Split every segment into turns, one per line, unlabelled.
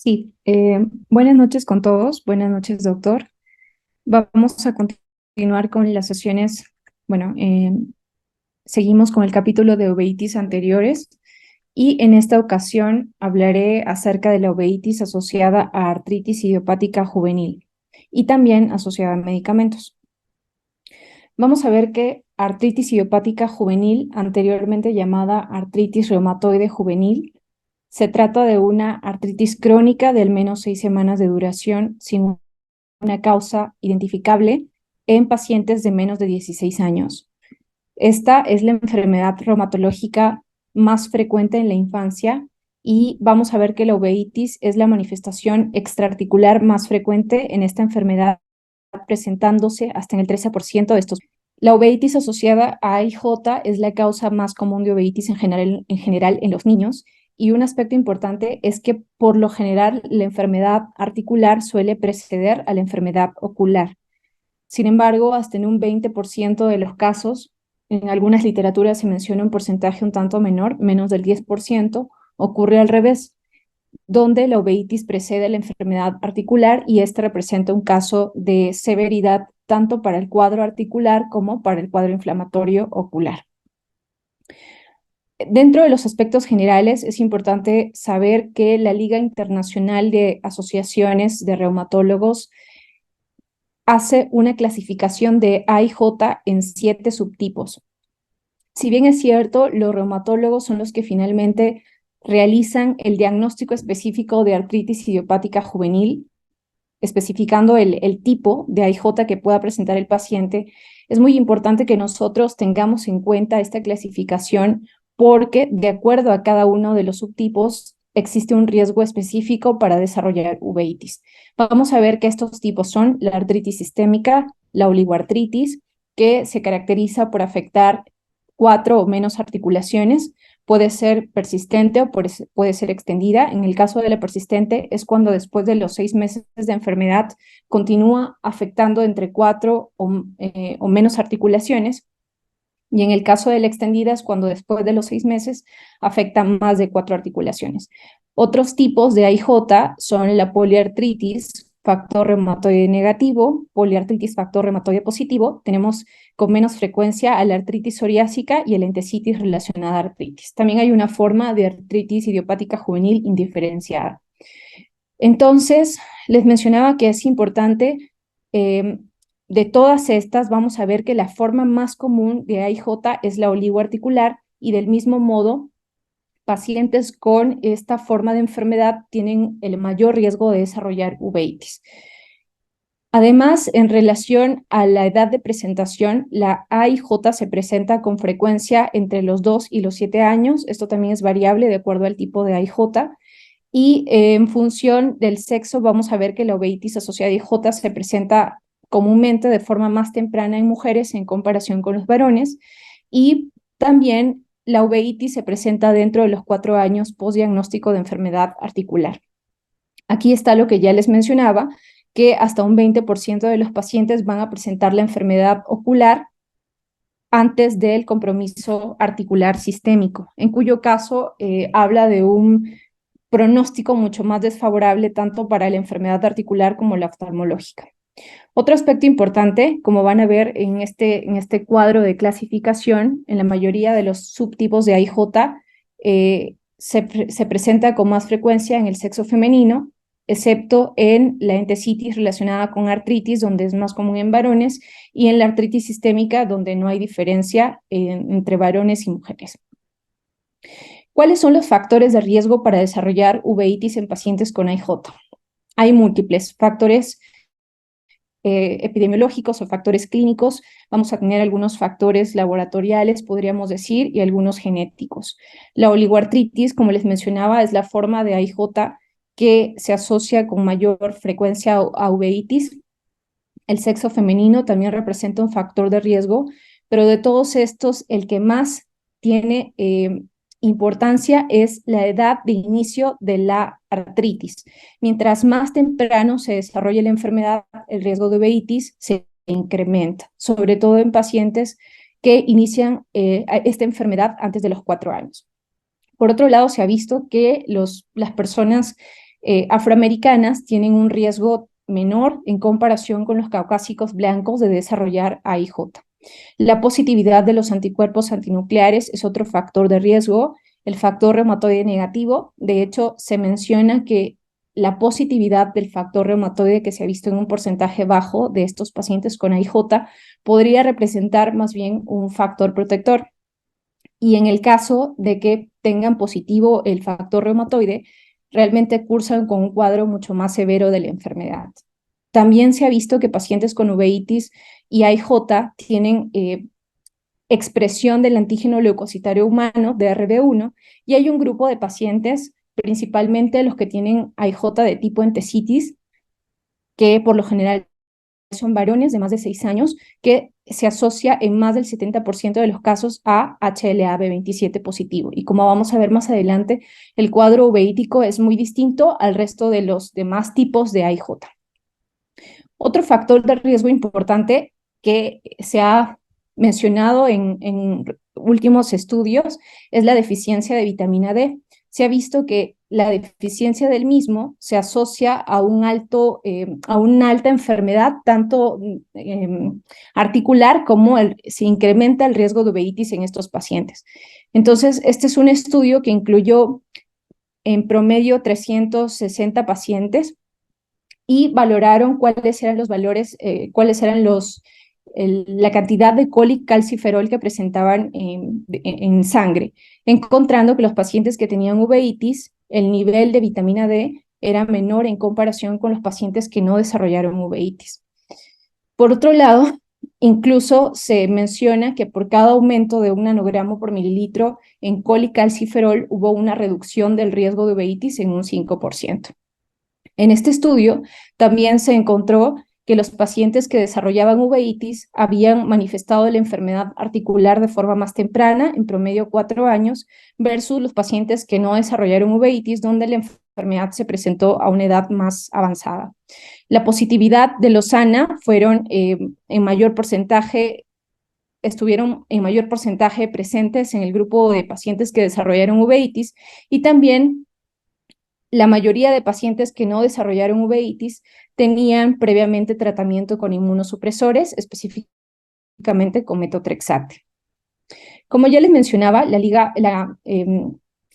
Sí, buenas noches con todos. Buenas noches, doctor. Vamos a continuar con las sesiones. Bueno, seguimos con el capítulo de uveitis anteriores y en esta ocasión hablaré acerca de la uveitis asociada a artritis idiopática juvenil y también asociada a medicamentos. Vamos a ver que artritis idiopática juvenil, anteriormente llamada artritis reumatoide juvenil, se trata de una artritis crónica de al menos 6 semanas de duración sin una causa identificable en pacientes de menos de 16 años. Esta es la enfermedad reumatológica más frecuente en la infancia y vamos a ver que la uveitis es la manifestación extraarticular más frecuente en esta enfermedad, presentándose hasta en el 13% de estos. La uveitis asociada a IJ es la causa más común de uveitis en general en los niños, y un aspecto importante es que por lo general la enfermedad articular suele preceder a la enfermedad ocular. Sin embargo, hasta en un 20% de los casos, en algunas literaturas se menciona un porcentaje un tanto menor, menos del 10%, ocurre al revés, donde la uveitis precede a la enfermedad articular y esta representa un caso de severidad tanto para el cuadro articular como para el cuadro inflamatorio ocular. Dentro de los aspectos generales, es importante saber que la Liga Internacional de Asociaciones de Reumatólogos hace una clasificación de AIJ en 7 subtipos. Si bien es cierto, los reumatólogos son los que finalmente realizan el diagnóstico específico de artritis idiopática juvenil, especificando el tipo de AIJ que pueda presentar el paciente, es muy importante que nosotros tengamos en cuenta esta clasificación porque de acuerdo a cada uno de los subtipos existe un riesgo específico para desarrollar uveitis. Vamos a ver que estos tipos son la artritis sistémica, la oligoartritis, que se caracteriza por afectar 4 o menos articulaciones. Puede ser persistente o puede ser extendida. En el caso de la persistente es cuando después de los 6 meses de enfermedad continúa afectando entre 4 o menos articulaciones. Y en el caso de la extendida es cuando después de los 6 meses afecta más de 4 articulaciones. Otros tipos de AIJ son la poliartritis, factor reumatoide negativo, poliartritis, factor reumatoide positivo. Tenemos con menos frecuencia a la artritis psoriásica y a la entesitis relacionada a artritis. También hay una forma de artritis idiopática juvenil indiferenciada. Entonces, les mencionaba que es importante, de todas estas, vamos a ver que la forma más común de AIJ es la oligoarticular y del mismo modo, pacientes con esta forma de enfermedad tienen el mayor riesgo de desarrollar uveitis. Además, en relación a la edad de presentación, la AIJ se presenta con frecuencia entre los 2 y los 7 años. Esto también es variable de acuerdo al tipo de AIJ. Y en función del sexo, vamos a ver que la uveitis asociada a IJ se presenta comúnmente de forma más temprana en mujeres en comparación con los varones. Y también la uveitis se presenta dentro de los 4 años post-diagnóstico de enfermedad articular. Aquí está lo que ya les mencionaba, que hasta un 20% de los pacientes van a presentar la enfermedad ocular antes del compromiso articular sistémico, en cuyo caso habla de un pronóstico mucho más desfavorable tanto para la enfermedad articular como la oftalmológica. Otro aspecto importante, como van a ver en este cuadro de clasificación, en la mayoría de los subtipos de AIJ se presenta con más frecuencia en el sexo femenino, excepto en la entesitis relacionada con artritis, donde es más común en varones, y en la artritis sistémica, donde no hay diferencia entre varones y mujeres. ¿Cuáles son los factores de riesgo para desarrollar uveitis en pacientes con AIJ? Hay múltiples factores epidemiológicos o factores clínicos. Vamos a tener algunos factores laboratoriales, podríamos decir, y algunos genéticos. La oligoartritis, como les mencionaba, es la forma de AIJ que se asocia con mayor frecuencia a uveitis. El sexo femenino también representa un factor de riesgo, pero de todos estos, el que más tiene importancia es la edad de inicio de la artritis. Mientras más temprano se desarrolle la enfermedad, el riesgo de uveitis se incrementa, sobre todo en pacientes que inician esta enfermedad antes de los 4 años. Por otro lado, se ha visto que las personas afroamericanas tienen un riesgo menor en comparación con los caucásicos blancos de desarrollar AIJ. La positividad de los anticuerpos antinucleares es otro factor de riesgo, el factor reumatoide negativo. De hecho, se menciona que la positividad del factor reumatoide que se ha visto en un porcentaje bajo de estos pacientes con AIJ podría representar más bien un factor protector. Y en el caso de que tengan positivo el factor reumatoide, realmente cursan con un cuadro mucho más severo de la enfermedad. También se ha visto que pacientes con uveitis y AIJ tienen expresión del antígeno leucocitario humano, DRB1, y hay un grupo de pacientes, principalmente los que tienen AIJ de tipo entesitis, que por lo general son varones de más de 6 años, que se asocia en más del 70% de los casos a HLA-B27 positivo. Y como vamos a ver más adelante, el cuadro uveítico es muy distinto al resto de los demás tipos de AIJ. Otro factor de riesgo importante que se ha mencionado en últimos estudios es la deficiencia de vitamina D. Se ha visto que la deficiencia del mismo se asocia a una alta enfermedad, tanto articular como se incrementa el riesgo de uveitis en estos pacientes. Entonces, este es un estudio que incluyó en promedio 360 pacientes y valoraron cuáles eran los valores, cuáles eran la cantidad de colicalciferol que presentaban en sangre, encontrando que los pacientes que tenían uveitis, el nivel de vitamina D era menor en comparación con los pacientes que no desarrollaron uveitis. Por otro lado, incluso se menciona que por cada aumento de 1 nanogramo por mililitro en colicalciferol hubo una reducción del riesgo de uveitis en un 5%. En este estudio también se encontró que los pacientes que desarrollaban uveitis habían manifestado la enfermedad articular de forma más temprana, en promedio 4 años, versus los pacientes que no desarrollaron uveitis, donde la enfermedad se presentó a una edad más avanzada. La positividad de los ANA estuvieron en mayor porcentaje presentes en el grupo de pacientes que desarrollaron uveitis, y también la mayoría de pacientes que no desarrollaron uveitis tenían previamente tratamiento con inmunosupresores, específicamente con metotrexate. Como ya les mencionaba, la Liga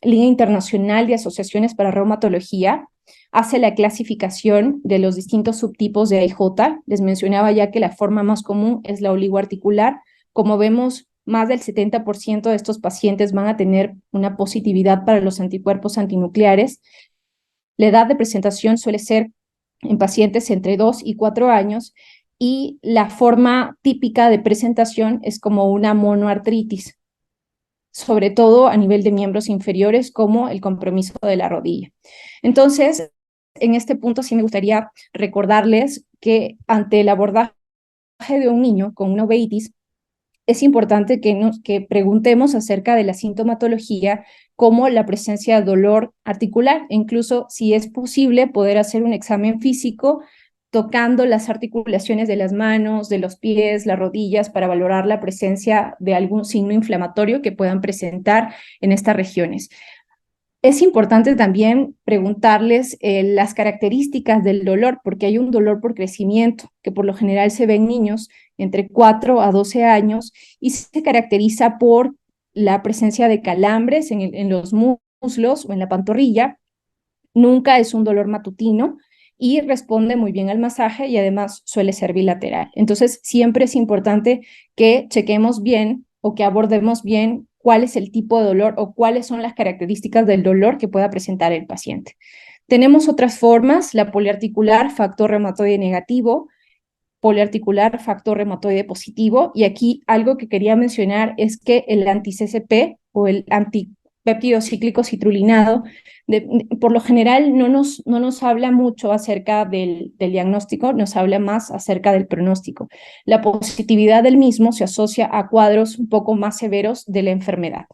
Internacional de Asociaciones para Reumatología hace la clasificación de los distintos subtipos de AIJ. Les mencionaba ya que la forma más común es la oligoarticular. Como vemos, más del 70% de estos pacientes van a tener una positividad para los anticuerpos antinucleares. La edad de presentación suele ser en pacientes entre 2 y 4 años y la forma típica de presentación es como una monoartritis, sobre todo a nivel de miembros inferiores como el compromiso de la rodilla. Entonces, en este punto sí me gustaría recordarles que ante el abordaje de un niño con una uveitis, es importante que preguntemos acerca de la sintomatología, como la presencia de dolor articular, e incluso si es posible poder hacer un examen físico tocando las articulaciones de las manos, de los pies, las rodillas, para valorar la presencia de algún signo inflamatorio que puedan presentar en estas regiones. Es importante también preguntarles las características del dolor, porque hay un dolor por crecimiento, que por lo general se ve en niños entre 4 a 12 años y se caracteriza por la presencia de calambres en los muslos o en la pantorrilla. Nunca es un dolor matutino y responde muy bien al masaje y además suele ser bilateral. Entonces, siempre es importante que chequemos bien o que abordemos bien cuál es el tipo de dolor o cuáles son las características del dolor que pueda presentar el paciente. Tenemos otras formas, la poliarticular, factor reumatoide negativo, poliarticular, factor reumatoide positivo, y aquí algo que quería mencionar es que el anti-CCP o el antipéptido cíclico citrulinado, por lo general no nos habla mucho acerca del diagnóstico, nos habla más acerca del pronóstico. La positividad del mismo se asocia a cuadros un poco más severos de la enfermedad.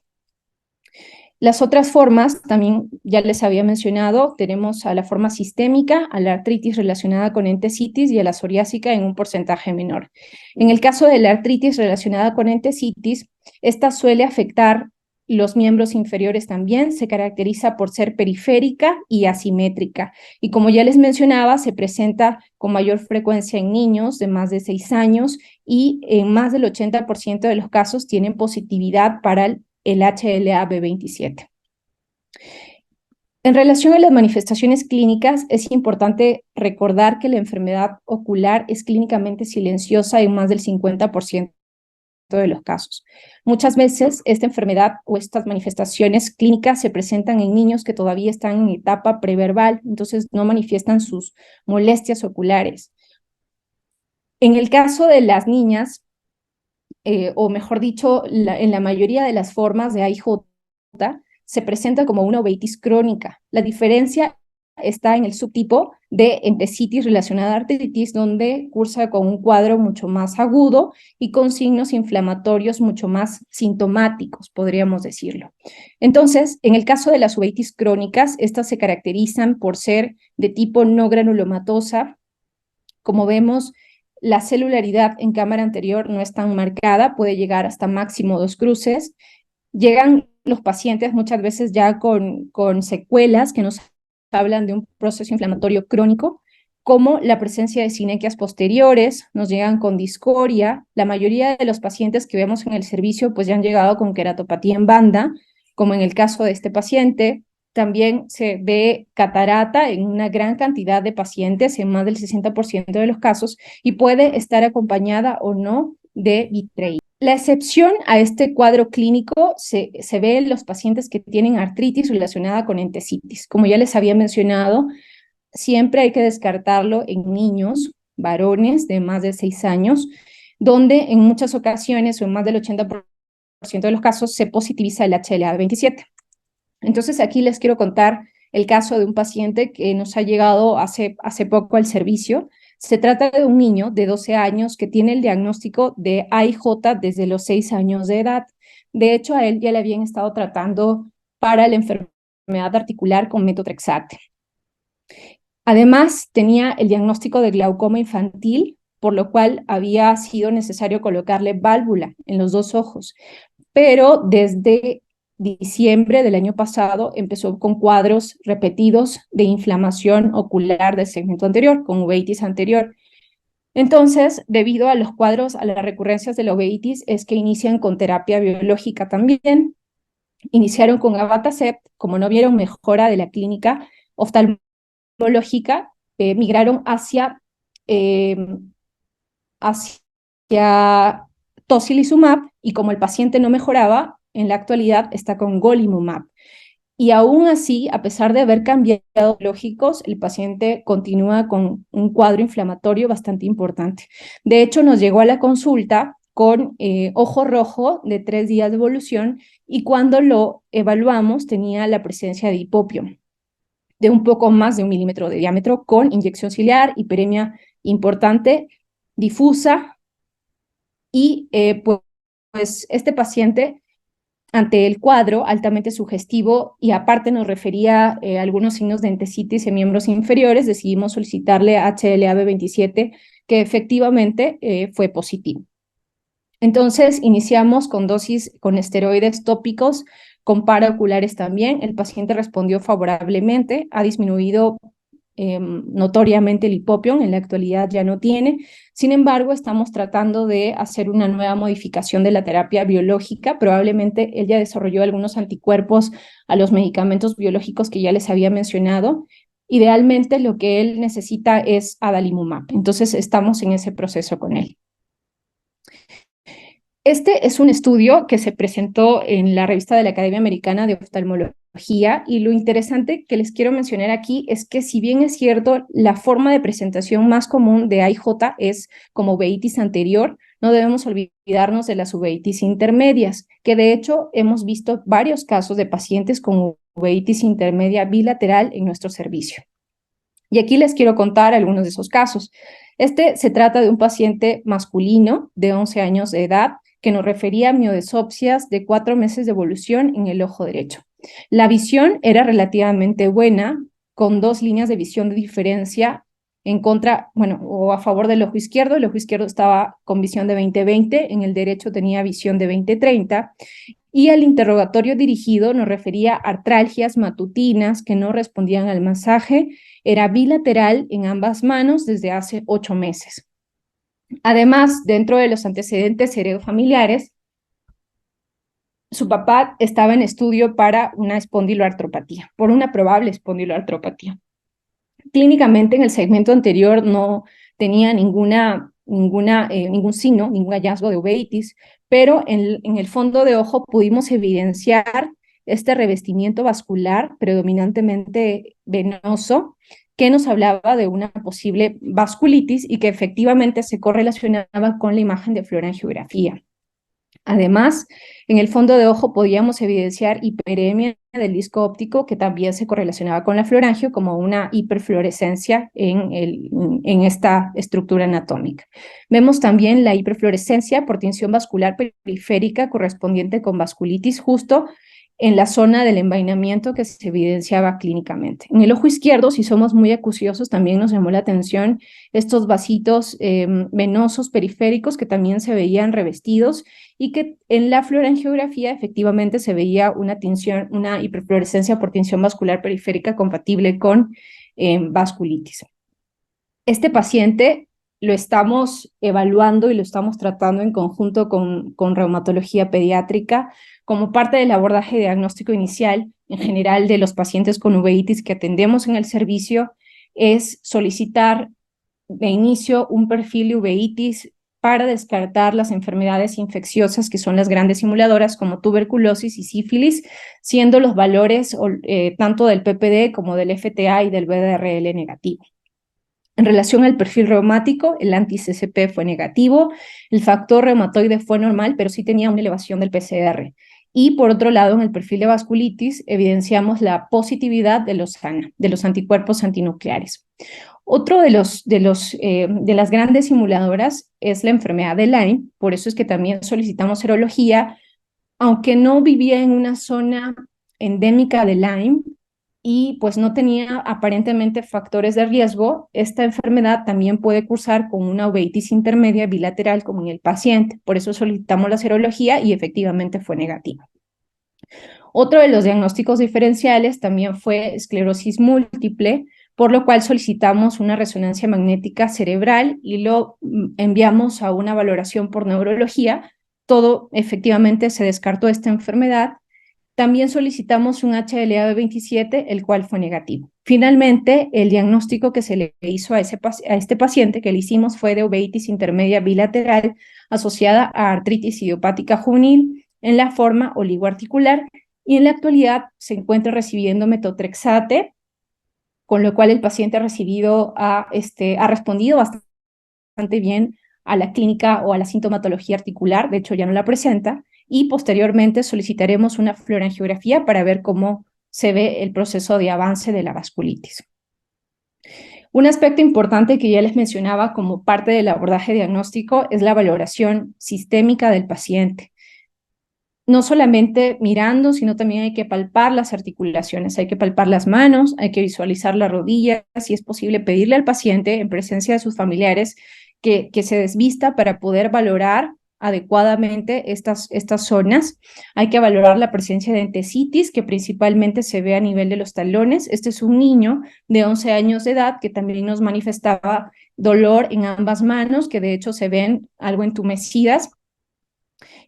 Las otras formas, también ya les había mencionado, tenemos a la forma sistémica, a la artritis relacionada con entesitis y a la psoriásica en un porcentaje menor. En el caso de la artritis relacionada con entesitis, esta suele afectar los miembros inferiores también se caracteriza por ser periférica y asimétrica. Y como ya les mencionaba, se presenta con mayor frecuencia en niños de más de 6 años y en más del 80% de los casos tienen positividad para el HLA-B27. En relación a las manifestaciones clínicas, es importante recordar que la enfermedad ocular es clínicamente silenciosa en más del 50% de los casos. Muchas veces esta enfermedad o estas manifestaciones clínicas se presentan en niños que todavía están en etapa preverbal, entonces no manifiestan sus molestias oculares. En el caso de las niñas, o mejor dicho, en la mayoría de las formas de AIJ, se presenta como una uveitis crónica. La diferencia está en el subtipo de entesitis relacionada a artritis, donde cursa con un cuadro mucho más agudo y con signos inflamatorios mucho más sintomáticos, podríamos decirlo. Entonces, en el caso de las uveitis crónicas, estas se caracterizan por ser de tipo no granulomatosa. Como vemos, la celularidad en cámara anterior no es tan marcada, puede llegar hasta máximo 2 cruces. Llegan los pacientes muchas veces ya con secuelas que nos hablan de un proceso inflamatorio crónico, como la presencia de sinequias posteriores, nos llegan con discoria. La mayoría de los pacientes que vemos en el servicio pues ya han llegado con queratopatía en banda, como en el caso de este paciente. También se ve catarata en una gran cantidad de pacientes, en más del 60% de los casos, y puede estar acompañada o no de vitreitis. La excepción a este cuadro clínico se ve en los pacientes que tienen artritis relacionada con entesitis. Como ya les había mencionado, siempre hay que descartarlo en niños, varones de más de 6 años, donde en muchas ocasiones o en más del 80% de los casos se positiviza el HLA-27. Entonces aquí les quiero contar el caso de un paciente que nos ha llegado hace poco al servicio. Se trata de un niño de 12 años que tiene el diagnóstico de AIJ desde los 6 años de edad. De hecho, a él ya le habían estado tratando para la enfermedad articular con metotrexate. Además, tenía el diagnóstico de glaucoma infantil, por lo cual había sido necesario colocarle válvula en los 2 ojos. Pero desde diciembre del año pasado empezó con cuadros repetidos de inflamación ocular del segmento anterior, con uveitis anterior. Entonces, debido a los cuadros, a las recurrencias de la uveitis, es que inician con terapia biológica también. Iniciaron con abatacept, como no vieron mejora de la clínica oftalmológica, migraron hacia tocilizumab, y como el paciente no mejoraba, en la actualidad está con golimumab. Y aún así, a pesar de haber cambiado lógicos, el paciente continúa con un cuadro inflamatorio bastante importante. De hecho, nos llegó a la consulta con ojo rojo de 3 días de evolución, y cuando lo evaluamos tenía la presencia de hipopio de un poco más de 1 milímetro de diámetro, con inyección ciliar, hiperemia importante, difusa, y pues este paciente, ante el cuadro altamente sugestivo y aparte nos refería algunos signos de entesitis en miembros inferiores, decidimos solicitarle HLA-B27, que efectivamente fue positivo. Entonces iniciamos con dosis con esteroides tópicos, con paraoculares también. El paciente respondió favorablemente, ha disminuido notoriamente el hipopion, en la actualidad ya no tiene. Sin embargo, estamos tratando de hacer una nueva modificación de la terapia biológica. Probablemente él ya desarrolló algunos anticuerpos a los medicamentos biológicos que ya les había mencionado. Idealmente lo que él necesita es adalimumab. Entonces estamos en ese proceso con él. Este es un estudio que se presentó en la revista de la Academia Americana de Oftalmología, y lo interesante que les quiero mencionar aquí es que, si bien es cierto, la forma de presentación más común de AIJ es como uveitis anterior, no debemos olvidarnos de las uveitis intermedias, que de hecho hemos visto varios casos de pacientes con uveitis intermedia bilateral en nuestro servicio. Y aquí les quiero contar algunos de esos casos. Este se trata de un paciente masculino de 11 años de edad que nos refería a miodesopsias de 4 meses de evolución en el ojo derecho. La visión era relativamente buena, con 2 líneas de visión de diferencia en contra, bueno, o a favor del ojo izquierdo. El ojo izquierdo estaba con visión de 20/20, en el derecho tenía visión de 20/30, y el interrogatorio dirigido nos refería a artralgias matutinas que no respondían al masaje. Era bilateral en ambas manos desde hace 8 meses. Además, dentro de los antecedentes heredofamiliares, su papá estaba en estudio para una espondiloartropatía, por una probable espondiloartropatía. Clínicamente, en el segmento anterior no tenía ningún signo, ningún hallazgo de uveitis, pero en el fondo de ojo pudimos evidenciar este revestimiento vascular predominantemente venoso que nos hablaba de una posible vasculitis y que efectivamente se correlacionaba con la imagen de fluorangiografía. Además, en el fondo de ojo podíamos evidenciar hiperemia del disco óptico, que también se correlacionaba con la fluorangio como una hiperfluorescencia en esta estructura anatómica. Vemos también la hiperfluorescencia por tinción vascular periférica correspondiente con vasculitis justo en la zona del envainamiento que se evidenciaba clínicamente. En el ojo izquierdo, si somos muy acuciosos, también nos llamó la atención estos vasitos venosos periféricos que también se veían revestidos y que en la fluorangiografía efectivamente se veía una hiperfluorescencia por tinción vascular periférica compatible con vasculitis. Este paciente lo estamos evaluando y lo estamos tratando en conjunto con reumatología pediátrica como parte del abordaje diagnóstico inicial en general de los pacientes con uveitis que atendemos en el servicio. Es solicitar de inicio un perfil de uveitis para descartar las enfermedades infecciosas que son las grandes simuladoras como tuberculosis y sífilis, siendo los valores tanto del PPD como del FTA y del VDRL negativo. En relación al perfil reumático, el anti-CCP fue negativo, el factor reumatoide fue normal, pero sí tenía una elevación del PCR. Y por otro lado, en el perfil de vasculitis, evidenciamos la positividad de los ANA, de los anticuerpos antinucleares. Otro de las grandes simuladoras es la enfermedad de Lyme, por eso es que también solicitamos serología, aunque no vivía en una zona endémica de Lyme y pues no tenía aparentemente factores de riesgo. Esta enfermedad también puede cursar con una uveitis intermedia bilateral como en el paciente, por eso solicitamos la serología y efectivamente fue negativa. Otro de los diagnósticos diferenciales también fue esclerosis múltiple, por lo cual solicitamos una resonancia magnética cerebral y lo enviamos a una valoración por neurología. Todo efectivamente se descartó esta enfermedad. También solicitamos un HLA-B27, el cual fue negativo. Finalmente, el diagnóstico que se le hizo a este paciente que le hicimos fue de uveitis intermedia bilateral asociada a artritis idiopática juvenil en la forma oligoarticular y en la actualidad se encuentra recibiendo metotrexate, con lo cual el paciente ha respondido bastante bien a la clínica o a la sintomatología articular, de hecho ya no la presenta, y posteriormente solicitaremos una fluorangiografía para ver cómo se ve el proceso de avance de la vasculitis. Un aspecto importante que ya les mencionaba como parte del abordaje diagnóstico es la valoración sistémica del paciente. No solamente mirando, sino también hay que palpar las articulaciones, hay que palpar las manos, hay que visualizar las rodillas, si es posible pedirle al paciente en presencia de sus familiares que se desvista para poder valorar adecuadamente estas zonas. Hay que valorar la presencia de entesitis, que principalmente se ve a nivel de los talones. Este es un niño de 11 años de edad que también nos manifestaba dolor en ambas manos, que de hecho se ven algo entumecidas.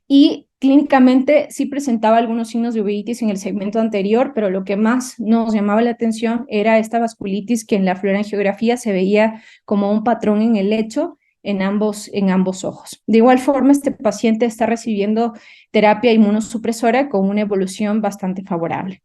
Y clínicamente sí presentaba algunos signos de uveitis en el segmento anterior, pero lo que más nos llamaba la atención era esta vasculitis que en la fluorangiografía se veía como un patrón en el lecho en ambos ojos. De igual forma, este paciente está recibiendo terapia inmunosupresora con una evolución bastante favorable.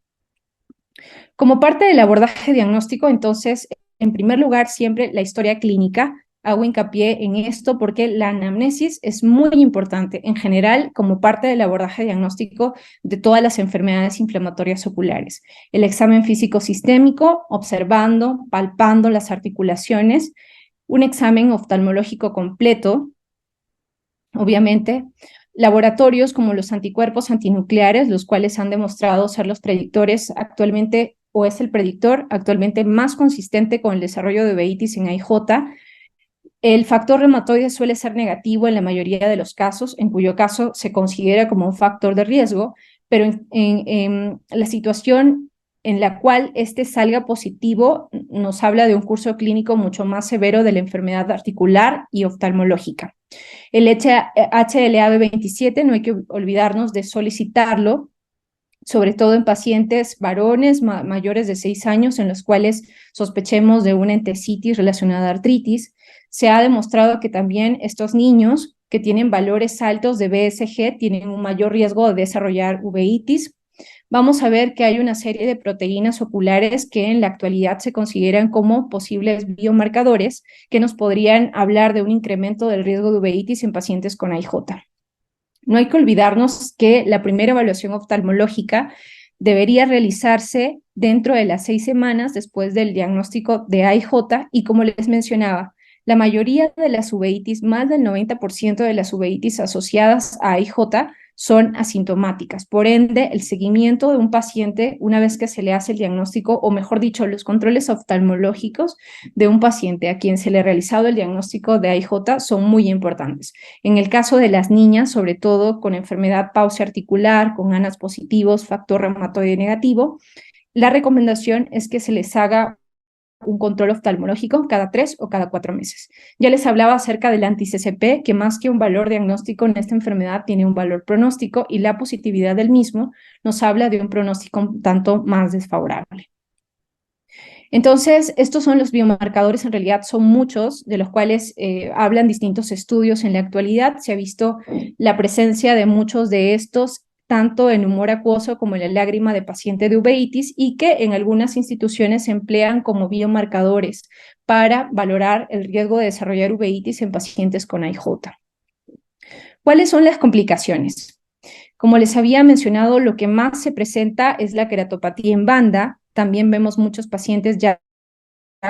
Como parte del abordaje diagnóstico, entonces, en primer lugar, siempre la historia clínica. Hago hincapié en esto porque la anamnesis es muy importante en general como parte del abordaje diagnóstico de todas las enfermedades inflamatorias oculares. El examen físico sistémico, observando, palpando las articulaciones, un examen oftalmológico completo, obviamente, laboratorios como los anticuerpos antinucleares, los cuales han demostrado ser los predictores actualmente o es el predictor actualmente más consistente con el desarrollo de uveitis en AIJ. El factor reumatoide suele ser negativo en la mayoría de los casos, en cuyo caso se considera como un factor de riesgo, pero en la situación en la cual este salga positivo nos habla de un curso clínico mucho más severo de la enfermedad articular y oftalmológica. El HLA-B27 no hay que olvidarnos de solicitarlo, sobre todo en pacientes varones mayores de 6 años en los cuales sospechemos de una entesitis relacionada a artritis. Se ha demostrado que también estos niños que tienen valores altos de BSG tienen un mayor riesgo de desarrollar uveitis. Vamos a ver que hay una serie de proteínas oculares que en la actualidad se consideran como posibles biomarcadores que nos podrían hablar de un incremento del riesgo de uveitis en pacientes con AIJ. No hay que olvidarnos que la primera evaluación oftalmológica debería realizarse dentro de las 6 semanas después del diagnóstico de AIJ y, como les mencionaba, la mayoría de las uveitis, más del 90% de las uveitis asociadas a AIJ son asintomáticas. Por ende, el seguimiento de un paciente una vez que se le hace el diagnóstico, o mejor dicho, los controles oftalmológicos de un paciente a quien se le ha realizado el diagnóstico de AIJ son muy importantes. En el caso de las niñas, sobre todo con enfermedad pausa articular, con ANAS positivos, factor reumatoide negativo, la recomendación es que se les haga un control oftalmológico cada 3 o cada 4 meses. Ya les hablaba acerca del anti-CCP, que más que un valor diagnóstico en esta enfermedad tiene un valor pronóstico y la positividad del mismo nos habla de un pronóstico un tanto más desfavorable. Entonces, estos son los biomarcadores, en realidad son muchos, de los cuales hablan distintos estudios en la actualidad. Se ha visto la presencia de muchos de estos tanto en humor acuoso como en la lágrima de paciente de uveitis y que en algunas instituciones se emplean como biomarcadores para valorar el riesgo de desarrollar uveitis en pacientes con AIJ. ¿Cuáles son las complicaciones? Como les había mencionado, lo que más se presenta es la queratopatía en banda. También vemos muchos pacientes ya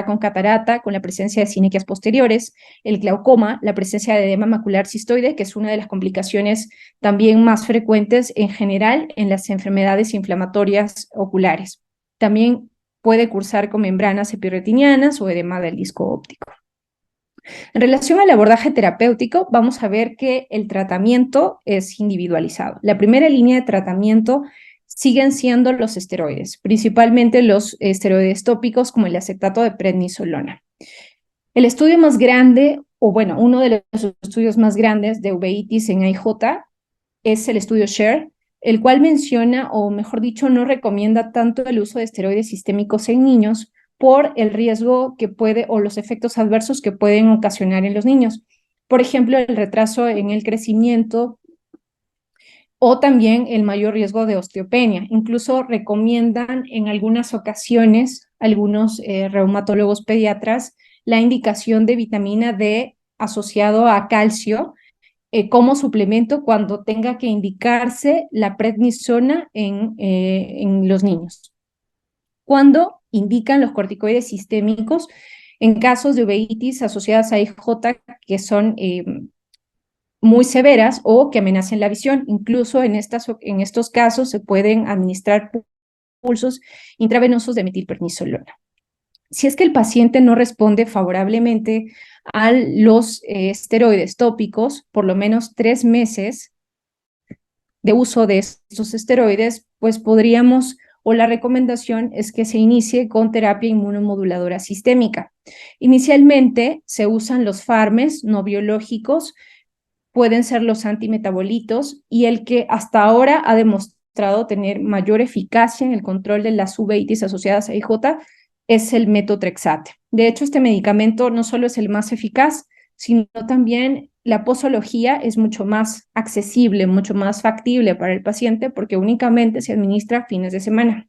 con catarata, con la presencia de sinequias posteriores, el glaucoma, la presencia de edema macular cistoide, que es una de las complicaciones también más frecuentes en general en las enfermedades inflamatorias oculares. También puede cursar con membranas epirretinianas o edema del disco óptico. En relación al abordaje terapéutico, vamos a ver que el tratamiento es individualizado. La primera línea de tratamiento siguen siendo los esteroides, principalmente los esteroides tópicos como el acetato de prednisolona. El estudio más grande, o bueno, uno de los estudios más grandes de uveitis en AIJ es el estudio SHARE, el cual menciona, o mejor dicho, no recomienda tanto el uso de esteroides sistémicos en niños por el riesgo que puede o los efectos adversos que pueden ocasionar en los niños. Por ejemplo, el retraso en el crecimiento o también el mayor riesgo de osteopenia. Incluso recomiendan en algunas ocasiones, algunos reumatólogos pediatras, la indicación de vitamina D asociado a calcio como suplemento cuando tenga que indicarse la prednisona en los niños. Cuando indican los corticoides sistémicos en casos de uveitis asociadas a IJ que son muy severas o que amenacen la visión. Incluso en estos casos se pueden administrar pulsos intravenosos de metilprednisolona. Si es que el paciente no responde favorablemente a los esteroides tópicos, por lo menos 3 meses de uso de estos esteroides, pues podríamos, o la recomendación es que se inicie con terapia inmunomoduladora sistémica. Inicialmente se usan los fármacos no biológicos, pueden ser los antimetabolitos, y el que hasta ahora ha demostrado tener mayor eficacia en el control de las uveitis asociadas a IJ es el metotrexate. De hecho, este medicamento no solo es el más eficaz, sino también la posología es mucho más accesible, mucho más factible para el paciente porque únicamente se administra fines de semana.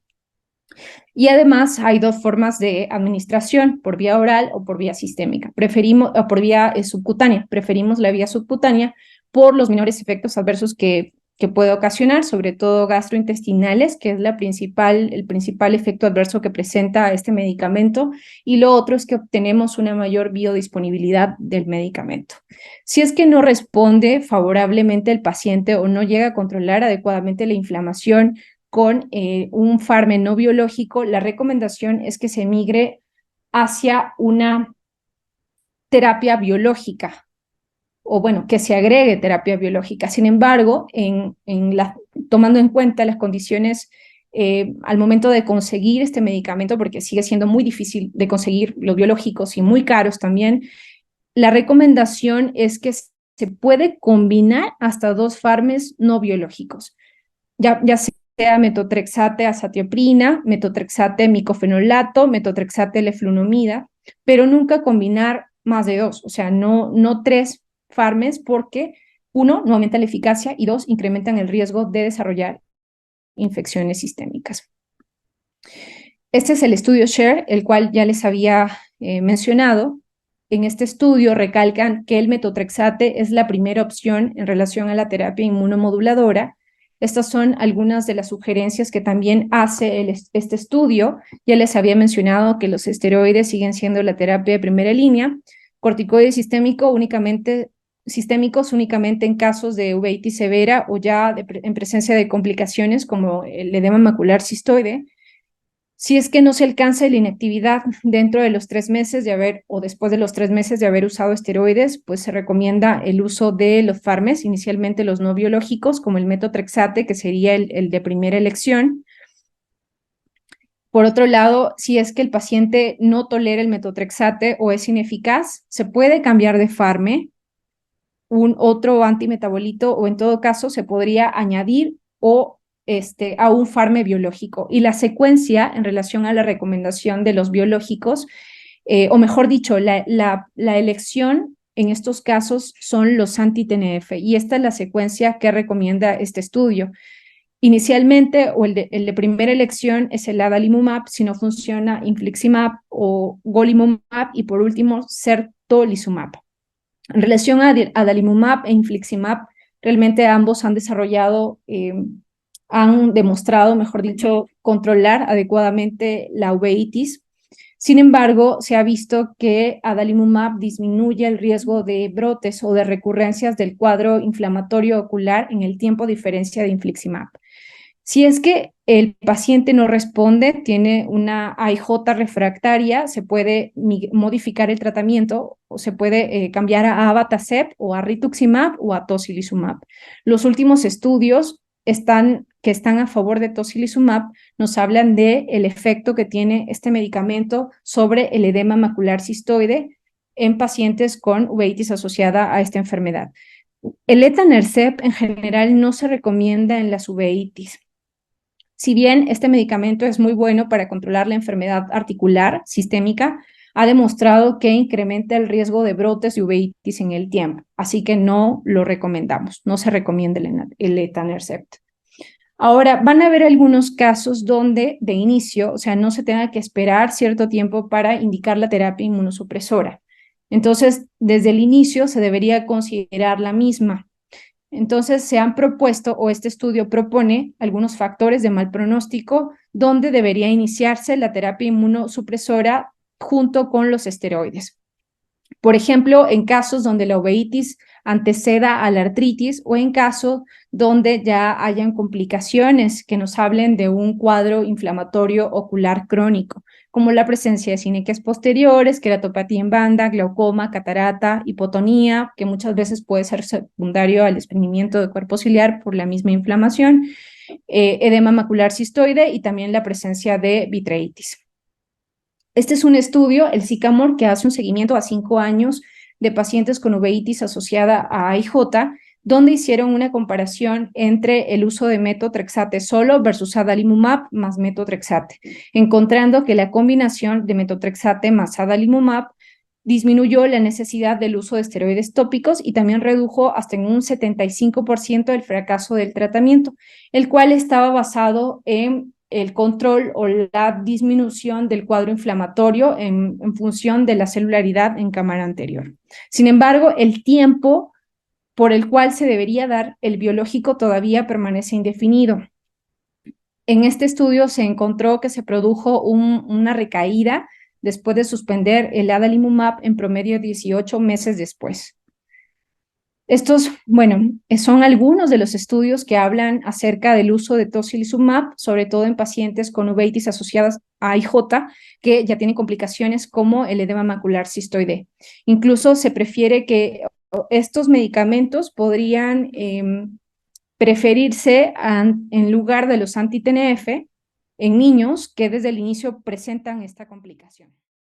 Y además hay 2 formas de administración, por vía oral o por vía sistémica. O por vía subcutánea. Preferimos la vía subcutánea por los menores efectos adversos que puede ocasionar, sobre todo gastrointestinales, que es el principal efecto adverso que presenta este medicamento, y lo otro es que obtenemos una mayor biodisponibilidad del medicamento. Si es que no responde favorablemente el paciente o no llega a controlar adecuadamente la inflamación con un fármaco no biológico, la recomendación es que se migre hacia una terapia biológica, o bueno, que se agregue terapia biológica. Sin embargo, tomando en cuenta las condiciones al momento de conseguir este medicamento, porque sigue siendo muy difícil de conseguir los biológicos y muy caros también, la recomendación es que se puede combinar hasta 2 fármacos no biológicos, ya sea metotrexate azatioprina, metotrexate micofenolato, metotrexate leflunomida, pero nunca combinar más de 2, o sea, no 3 fármacos, porque 1, no aumenta la eficacia, y 2, incrementan el riesgo de desarrollar infecciones sistémicas. Este es el estudio SHARE, el cual ya les había mencionado. En este estudio recalcan que el metotrexate es la primera opción en relación a la terapia inmunomoduladora. Estas son algunas de las sugerencias que también hace este estudio. Ya les había mencionado que los esteroides siguen siendo la terapia de primera línea. Corticoides sistémicos únicamente en casos de uveitis severa o ya en presencia de complicaciones como el edema macular cistoide. Si es que no se alcanza la inactividad dentro de los 3 meses de haber, o después de los 3 meses de haber usado esteroides, pues se recomienda el uso de los fármacos, inicialmente los no biológicos, como el metotrexate, que sería el de primera elección. Por otro lado, si es que el paciente no tolera el metotrexate o es ineficaz, se puede cambiar de fármaco, un otro antimetabolito, o en todo caso se podría añadir a un fármaco biológico. Y la secuencia en relación a la recomendación de los biológicos, o mejor dicho, la elección en estos casos son los anti-TNF, y esta es la secuencia que recomienda este estudio. Inicialmente, o el de primera elección es el adalimumab, si no funciona, infliximab o golimumab, y por último, certolizumab. En relación a adalimumab e infliximab, realmente ambos han demostrado, mejor dicho, controlar adecuadamente la uveitis. Sin embargo, se ha visto que adalimumab disminuye el riesgo de brotes o de recurrencias del cuadro inflamatorio ocular en el tiempo, a diferencia de infliximab. Si es que el paciente no responde, tiene una AIJ refractaria, se puede modificar el tratamiento, o se puede cambiar a abatacept o a rituximab o a tocilizumab. Los últimos estudios que están a favor de tocilizumab nos hablan del efecto que tiene este medicamento sobre el edema macular cistoide en pacientes con uveitis asociada a esta enfermedad. El etanercept en general no se recomienda en las uveitis. Si bien este medicamento es muy bueno para controlar la enfermedad articular sistémica, ha demostrado que incrementa el riesgo de brotes de uveitis en el tiempo, así que no lo recomendamos, no se recomienda el etanercept. Ahora, van a haber algunos casos donde de inicio, o sea, no se tenga que esperar cierto tiempo para indicar la terapia inmunosupresora. Entonces, desde el inicio se debería considerar la misma. Entonces, se han propuesto, o este estudio propone, algunos factores de mal pronóstico donde debería iniciarse la terapia inmunosupresora junto con los esteroides. Por ejemplo, en casos donde la uveitis anteceda a la artritis, o en casos donde ya hayan complicaciones que nos hablen de un cuadro inflamatorio ocular crónico, como la presencia de sinequias posteriores, queratopatía en banda, glaucoma, catarata, hipotonía, que muchas veces puede ser secundario al desprendimiento de cuerpo ciliar por la misma inflamación, edema macular cistoide, y también la presencia de vitreitis. Este es un estudio, el SICAMOR, que hace un seguimiento a 5 años de pacientes con uveitis asociada a AIJ, donde hicieron una comparación entre el uso de metotrexate solo versus adalimumab más metotrexate, encontrando que la combinación de metotrexate más adalimumab disminuyó la necesidad del uso de esteroides tópicos y también redujo hasta en un 75% el fracaso del tratamiento, el cual estaba basado en el control o la disminución del cuadro inflamatorio en función de la celularidad en cámara anterior. Sin embargo, el tiempo por el cual se debería dar el biológico todavía permanece indefinido. En este estudio se encontró que se produjo una recaída después de suspender el adalimumab en promedio 18 meses después. Estos, bueno, son algunos de los estudios que hablan acerca del uso de tocilizumab, sobre todo en pacientes con uveitis asociadas a IJ, que ya tienen complicaciones como el edema macular cistoide. Incluso se prefiere que estos medicamentos podrían preferirse en lugar de los anti-TNF en niños que desde el inicio presentan esta complicación.